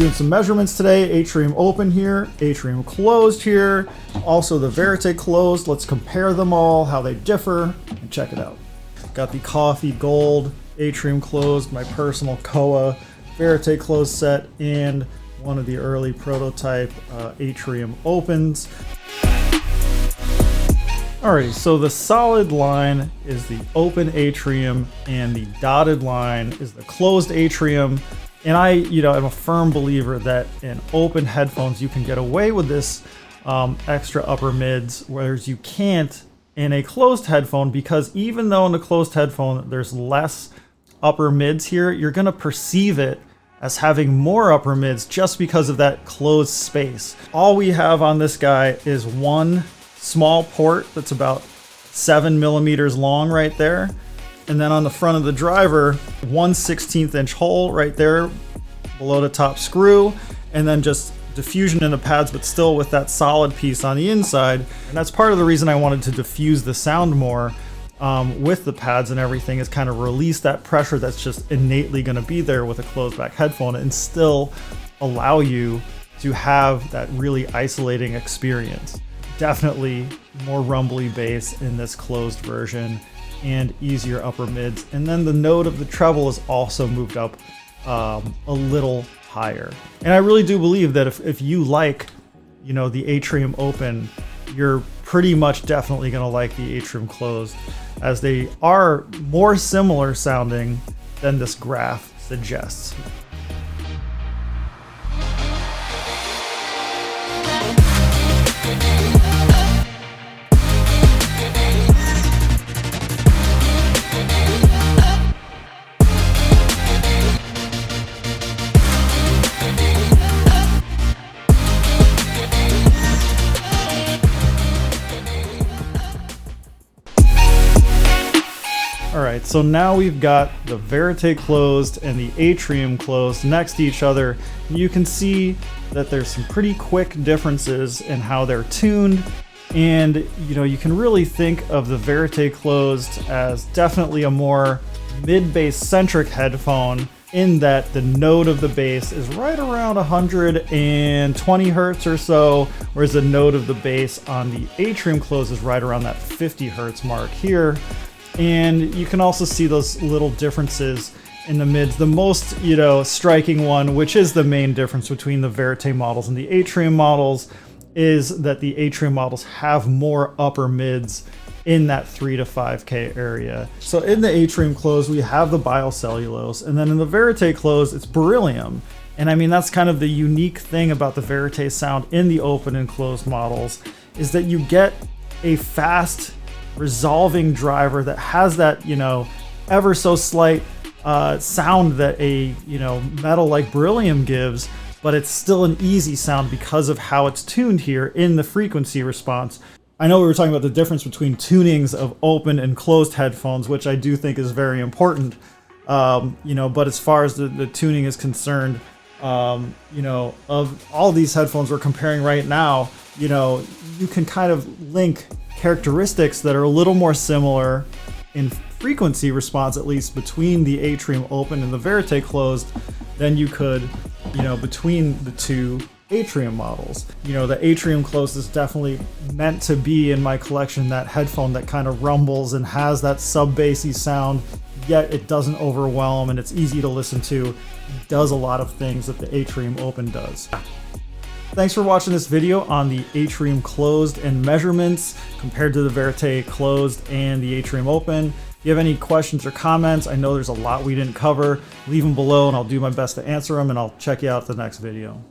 doing some measurements today. Atrium open here, Atrium closed here, also the Verite closed. Let's compare them all, how they differ, and check it out. Got the coffee gold Atrium closed, my personal Koa Verite closed set, and one of the early prototype Atrium opens. Alrighty, so the solid line is the open Atrium and the dotted line is the closed Atrium. And I, am a firm believer that in open headphones you can get away with this extra upper mids, whereas you can't in a closed headphone, because even though in a closed headphone there's less upper mids here, you're gonna perceive it as having more upper mids just because of that closed space. All we have on this guy is one small port that's about 7 millimeters long right there. And then on the front of the driver, 1/16 inch hole right there below the top screw. And then just diffusion in the pads, but still with that solid piece on the inside. And that's part of the reason I wanted to diffuse the sound more with the pads and everything, is kind of release that pressure that's just innately gonna be there with a closed back headphone and still allow you to have that really isolating experience. Definitely more rumbly bass in this closed version and easier upper mids. And then the note of the treble is also moved up a little higher. And I really do believe that if you like, the Atrium open, you're pretty much definitely gonna like the Atrium closed, as they are more similar sounding than this graph suggests. Alright, so now we've got the Verite closed and the Atrium closed next to each other. You can see that there's some pretty quick differences in how they're tuned, and you can really think of the Verite closed as definitely a more mid-bass centric headphone, in that the note of the bass is right around 120 hertz or so, whereas the note of the bass on the Atrium closed is right around that 50 hertz mark here. And you can also see those little differences in the mids. The most, striking one, which is the main difference between the Verite models and the Atrium models, is that the Atrium models have more upper mids in that 3 to 5K area. So in the Atrium closed, we have the biocellulose, and then in the Verite closed, it's beryllium. And I mean, that's kind of the unique thing about the Verite sound in the open and closed models, is that you get a fast resolving driver that has that, ever so slight sound that a, metal like beryllium gives, but it's still an easy sound because of how it's tuned here in the frequency response. I know we were talking about the difference between tunings of open and closed headphones, which I do think is very important, but as far as the tuning is concerned, of all these headphones we're comparing right now, you can kind of link characteristics that are a little more similar in frequency response, at least between the Atrium open and the Verite closed, than you could, between the two Atrium models. The Atrium closed is definitely meant to be in my collection that headphone that kind of rumbles and has that sub-bassy sound, yet it doesn't overwhelm and it's easy to listen to. It does a lot of things that the Atrium open does. Thanks for watching this video on the Atrium closed and measurements compared to the Verite closed and the Atrium open. If you have any questions or comments, I know there's a lot we didn't cover, leave them below and I'll do my best to answer them, and I'll check you out at the next video.